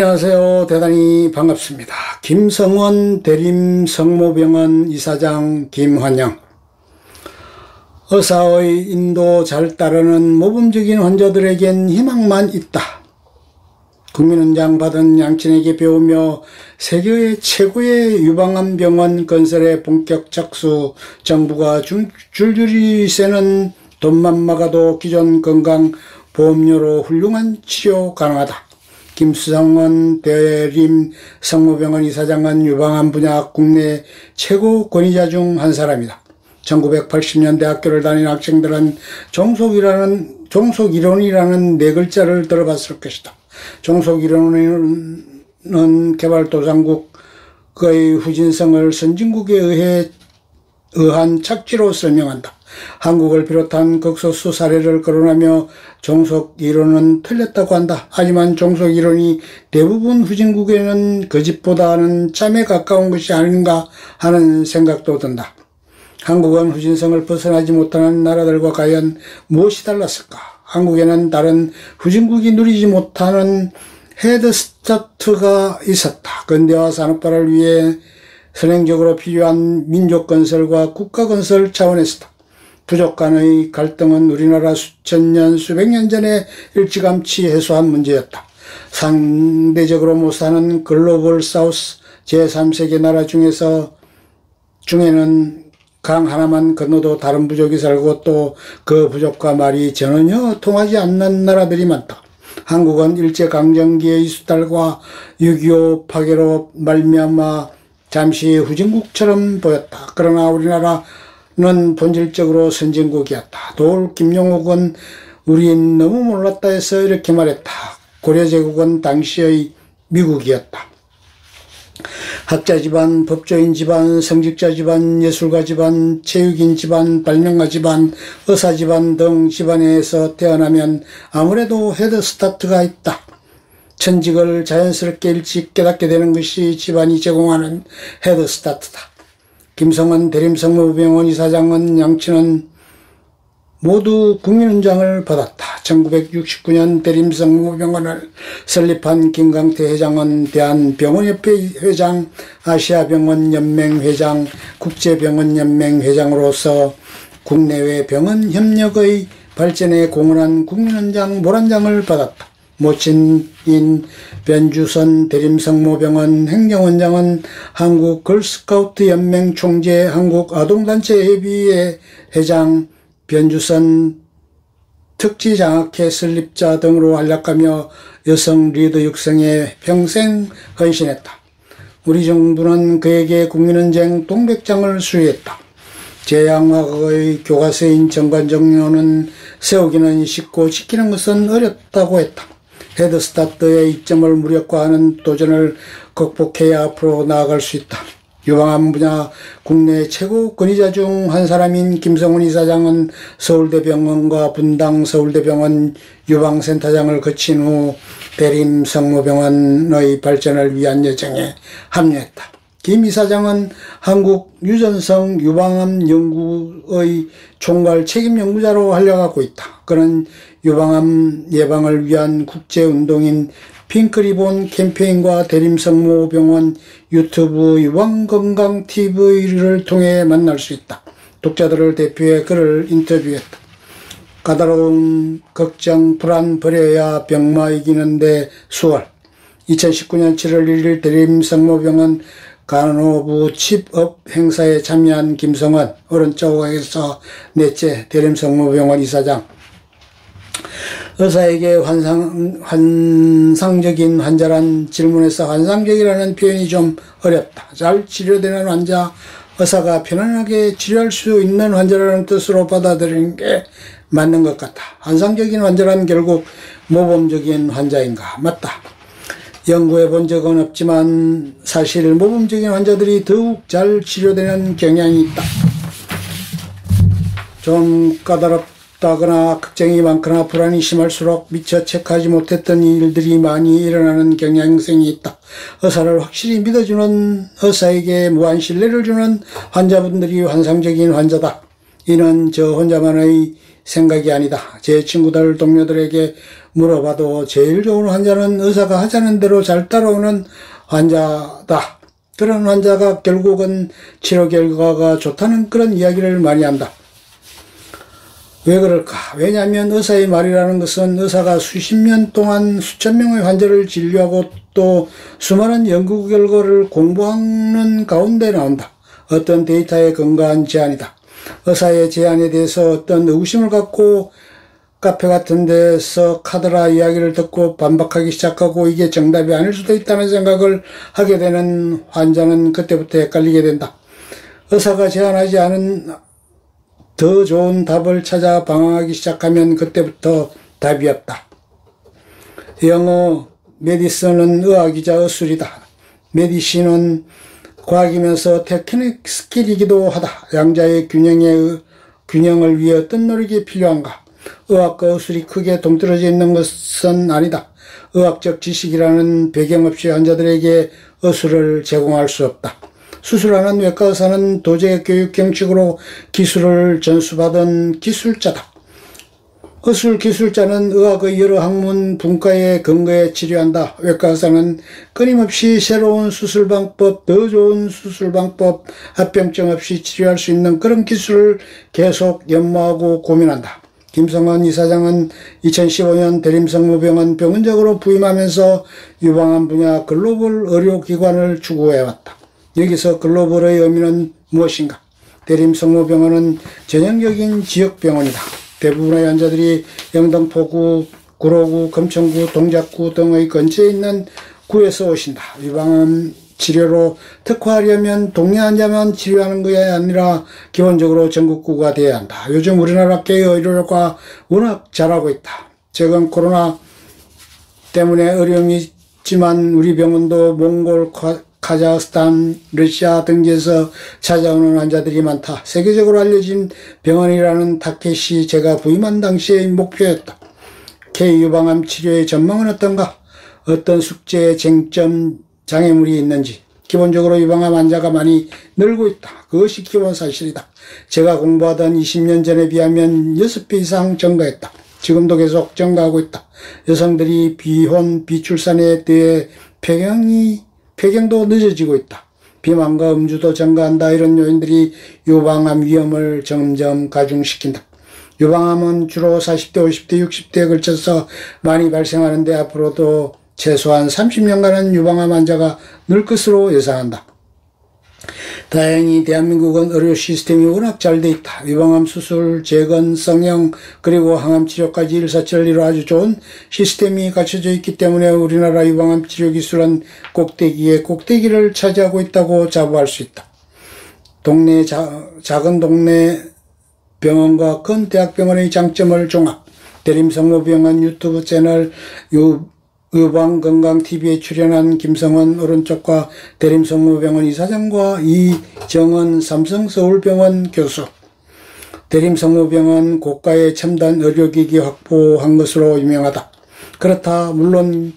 안녕하세요. 대단히 반갑습니다. 김성원 대림성모병원 이사장 김환영. 의사의 인도 잘 따르는 모범적인 환자들에겐 희망만 있다. 국민훈장 받은 양친에게 배우며 세계의 최고의 유방암 병원 건설에 본격 착수. 정부가 줄줄이 새는 돈만 막아도 기존 건강보험료로 훌륭한 치료 가능하다. 김성원 대림 성모병원 이사장은 유방암 분야 국내 최고 권위자 중 한 사람이다. 1980년대 학교를 다닌 학생들은 종속이론이라는 네 글자를 들어봤을 것이다. 종속이론은 개발도상국의 후진성을 선진국에 의한 착지로 설명한다. 한국을 비롯한 극소수 사례를 거론하며 종속이론은 틀렸다고 한다. 하지만 종속이론이 대부분 후진국에는 거짓보다는 짬에 가까운 것이 아닌가 하는 생각도 든다. 한국은 후진성을 벗어나지 못하는 나라들과 과연 무엇이 달랐을까? 한국에는 다른 후진국이 누리지 못하는 헤드스타트가 있었다. 근대화 산업화를 위해 선행적으로 필요한 민족건설과 국가건설 차원에서다. 부족 간의 갈등은 우리나라 수천 년, 수백 년 전에 일찌감치 해소한 문제였다. 상대적으로 못사는 글로벌 사우스 제3세계 나라 중에는 강 하나만 건너도 다른 부족이 살고 또 그 부족과 말이 전혀 통하지 않는 나라들이 많다. 한국은 일제강점기의 수달과 6.25 파괴로 말미암아 잠시 후진국처럼 보였다. 그러나 우리나라는 본질적으로 선진국이었다. 도올 김용옥은 우린 너무 몰랐다 해서 이렇게 말했다. 고려제국은 당시의 미국이었다. 학자 집안, 법조인 집안, 성직자 집안, 예술가 집안, 체육인 집안, 발명가 집안, 의사 집안 등 집안에서 태어나면 아무래도 헤드스타트가 있다. 천직을 자연스럽게 일찍 깨닫게 되는 것이 집안이 제공하는 헤드스타트다. 김성원 대림성모병원 이사장은 양친은 모두 국민훈장을 받았다. 1969년 대림성모병원을 설립한 김강태 회장은 대한병원협회 회장, 아시아병원연맹 회장, 국제병원연맹 회장으로서 국내외 병원협력의 발전에 공헌한 국민훈장 모란장을 받았다. 모친인 변주선 대림성모병원 행정원장은 한국 걸스카우트 연맹 총재, 한국 아동단체 협의회 회장, 변주선 특지장학회 설립자 등으로 활약하며 여성 리더 육성에 평생 헌신했다. 우리 정부는 그에게 국민훈장 동백장을 수여했다. 제양학의 교과서인 정관정론은 세우기는 쉽고 지키는 것은 어렵다고 했다. 헤드스타트의 이점을 무력화하는 도전을 극복해야 앞으로 나아갈 수 있다. 유방암 분야 국내 최고 권위자 중 한 사람인 김성원 이사장은 서울대병원과 분당 서울대병원 유방센터장을 거친 후 대림성모병원의 발전을 위한 여정에 합류했다. 김 이사장은 한국 유전성 유방암 연구의 총괄 책임 연구자로 활약하고 있다. 그는 유방암 예방을 위한 국제운동인 핑크리본 캠페인과 대림성모병원 유튜브 유방건강TV를 통해 만날 수 있다. 독자들을 대표해 그를 인터뷰했다. 까다로운 걱정, 불안 버려야 병마 이기는데 수월. 2019년 7월 1일 대림성모병원 간호부 칩업 행사에 참여한 김성원, 오른쪽에서 넷째 대림성모병원 이사장. 의사에게 환상적인 환자란 질문에서 환상적이라는 표현이 좀 어렵다. 잘 치료되는 환자, 의사가 편안하게 치료할 수 있는 환자라는 뜻으로 받아들이는 게 맞는 것 같다. 환상적인 환자란 결국 모범적인 환자인가? 맞다. 연구해 본 적은 없지만 사실 모범적인 환자들이 더욱 잘 치료되는 경향이 있다. 좀 까다롭다거나 걱정이 많거나 불안이 심할수록 미처 체크하지 못했던 일들이 많이 일어나는 경향성이 있다. 의사를 확실히 믿어주는, 의사에게 무한 신뢰를 주는 환자분들이 환상적인 환자다. 이는 저 혼자만의 생각이 아니다. 제 친구들, 동료들에게 물어봐도 제일 좋은 환자는 의사가 하자는 대로 잘 따라오는 환자다. 그런 환자가 결국은 치료 결과가 좋다는 그런 이야기를 많이 한다. 왜 그럴까? 왜냐하면 의사의 말이라는 것은 의사가 수십 년 동안 수천 명의 환자를 진료하고 또 수많은 연구 결과를 공부하는 가운데 나온다. 어떤 데이터의 근거한 제안이다. 의사의 제안에 대해서 어떤 의구심을 갖고 카페 같은 데서 카더라 이야기를 듣고 반박하기 시작하고 이게 정답이 아닐 수도 있다는 생각을 하게 되는 환자는 그때부터 헷갈리게 된다. 의사가 제안하지 않은 더 좋은 답을 찾아 방황하기 시작하면 그때부터 답이 없다. 영어 메디슨은 의학이자 의술이다. 메디신은 과학이면서 테크닉 스킬이기도 하다. 양자의 균형을 위해 어떤 노력이 필요한가? 의학과 의술이 크게 동떨어져 있는 것은 아니다. 의학적 지식이라는 배경 없이 환자들에게 의술을 제공할 수 없다. 수술하는 외과 의사는 도제 교육 경칙으로 기술을 전수받은 기술자다. 의술 기술자는 의학의 여러 학문 분과에 근거해 치료한다. 외과 의사는 끊임없이 새로운 수술 방법, 더 좋은 수술 방법, 합병증 없이 치료할 수 있는 그런 기술을 계속 연구하고 고민한다. 김성원 이사장은 2015년 대림성모병원 병원장으로 부임하면서 유방암 분야 글로벌 의료기관을 추구해왔다. 여기서 글로벌의 의미는 무엇인가? 대림성모병원은 전형적인 지역병원이다. 대부분의 환자들이 영등포구, 구로구, 금천구, 동작구 등의 근처에 있는 구에서 오신다. 유방암 치료로 특화하려면 동네 환자만 치료하는 것이 아니라 기본적으로 전국구가 되어야 한다. 요즘 우리나라 계 의료가 워낙 잘하고 있다. 최근 코로나 때문에 어려움이 있지만 우리 병원도 몽골, 카자흐스탄, 러시아 등지에서 찾아오는 환자들이 많다. 세계적으로 알려진 병원이라는 타켓이 제가 부임한 당시의 목표였다. K-유방암 치료의 전망은 어떤가? 어떤 숙제에 쟁점, 장애물이 있는지. 기본적으로 유방암 환자가 많이 늘고 있다. 그것이 기본 사실이다. 제가 공부하던 20년 전에 비하면 6배 이상 증가했다. 지금도 계속 증가하고 있다. 여성들이 비혼, 비출산에 대해 폐경도 늦어지고 있다. 비만과 음주도 증가한다. 이런 요인들이 유방암 위험을 점점 가중시킨다. 유방암은 주로 40대, 50대, 60대에 걸쳐서 많이 발생하는데 앞으로도 최소한 30년간은 유방암 환자가 늘 것으로 예상한다. 다행히 대한민국은 의료 시스템이 워낙 잘 돼 있다. 유방암 수술, 재건, 성형, 그리고 항암 치료까지 일사천리로 아주 좋은 시스템이 갖춰져 있기 때문에 우리나라 유방암 치료 기술은 꼭대기에 꼭대기를 차지하고 있다고 자부할 수 있다. 작은 동네 병원과 큰 대학병원의 장점을 종합. 대림성모병원 유튜브 채널 유방건강TV에 출연한 김성원 오른쪽과 대림성모병원 이사장과 이정은 삼성서울병원 교수. 대림성모병원 고가의 첨단 의료기기 확보한 것으로 유명하다. 그렇다. 물론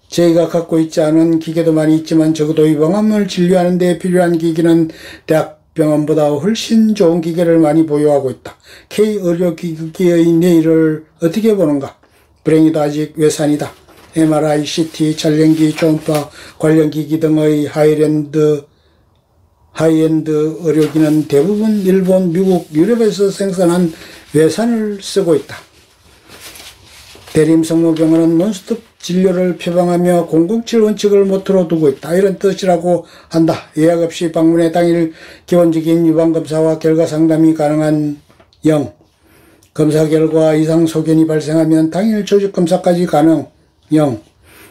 저희가 갖고 있지 않은 기계도 많이 있지만 적어도 유방암을 진료하는 데 필요한 기기는 대학병원보다 훨씬 좋은 기계를 많이 보유하고 있다. K-의료기기의 내일을 어떻게 보는가? 불행히도 아직 외산이다. MRI, CT, 촬영기, 초음파, 관련 기기 등의 하이엔드 의료기는 대부분 일본, 미국, 유럽에서 생산한 외산을 쓰고 있다. 대림성모병원은 논스톱 진료를 표방하며 007 원칙을 모토로 두고 있다. 이런 뜻이라고 한다. 예약 없이 방문해 당일 기본적인 유방검사와 결과 상담이 가능한 0. 검사 결과 이상 소견이 발생하면 당일 조직검사까지 가능 0.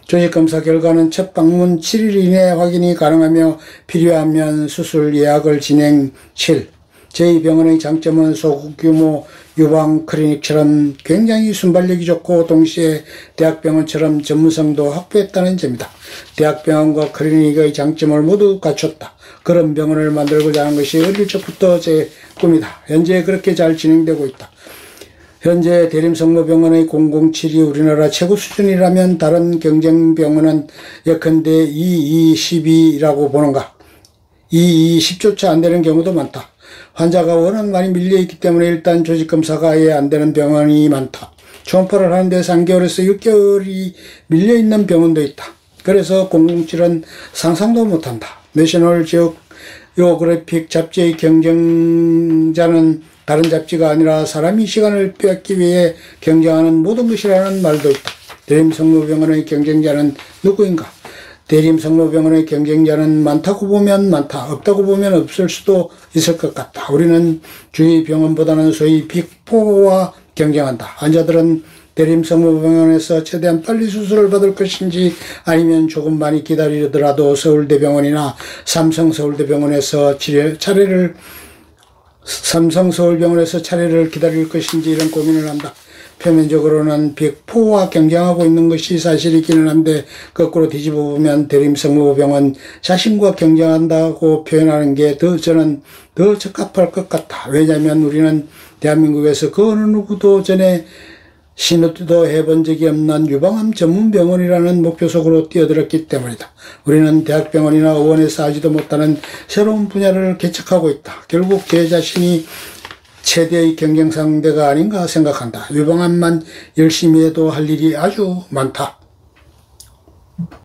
조직검사 결과는 첫 방문 7일 이내에 확인이 가능하며 필요하면 수술 예약을 진행 7. 저희 병원의 장점은 소규모 유방 클리닉처럼 굉장히 순발력이 좋고 동시에 대학병원처럼 전문성도 확보했다는 점이다. 대학병원과 클리닉의 장점을 모두 갖췄다. 그런 병원을 만들고자 하는 것이 어릴 적부터 제 꿈이다. 현재 그렇게 잘 진행되고 있다. 현재 대림성모병원의 007이 우리나라 최고 수준이라면 다른 경쟁병원은 예컨대 2212라고 보는가. 2210조차 안 되는 경우도 많다. 환자가 워낙 많이 밀려있기 때문에 일단 조직검사가 아예 안 되는 병원이 많다. 초음파를 하는데 3개월에서 6개월이 밀려있는 병원도 있다. 그래서 공공질은 상상도 못한다. 내셔널 지오그래픽 잡지의 경쟁자는 다른 잡지가 아니라 사람이 시간을 뺏기 위해 경쟁하는 모든 것이라는 말도 있다. 대림성모병원의 경쟁자는 누구인가? 대림성모병원의 경쟁자는 많다고 보면 많다, 없다고 보면 없을 수도 있을 것 같다. 우리는 주위 병원보다는 소위 빅4와 경쟁한다. 환자들은 대림성모병원에서 최대한 빨리 수술을 받을 것인지 아니면 조금 많이 기다리더라도 서울대병원이나 삼성서울병원에서 차례를 기다릴 것인지 이런 고민을 한다. 표면적으로는 빅4와 경쟁하고 있는 것이 사실이기는 한데 거꾸로 뒤집어 보면 대림성모병원 자신과 경쟁한다고 표현하는 게 저는 더 적합할 것 같다. 왜냐하면 우리는 대한민국에서 그 어느 누구도 전에 시도도 해본 적이 없는 유방암 전문 병원이라는 목표 속으로 뛰어들었기 때문이다. 우리는 대학병원이나 의원에서 하지도 못하는 새로운 분야를 개척하고 있다. 결국 제 자신이 최대의 경쟁 상대가 아닌가 생각한다. 유방암만 열심히 해도 할 일이 아주 많다.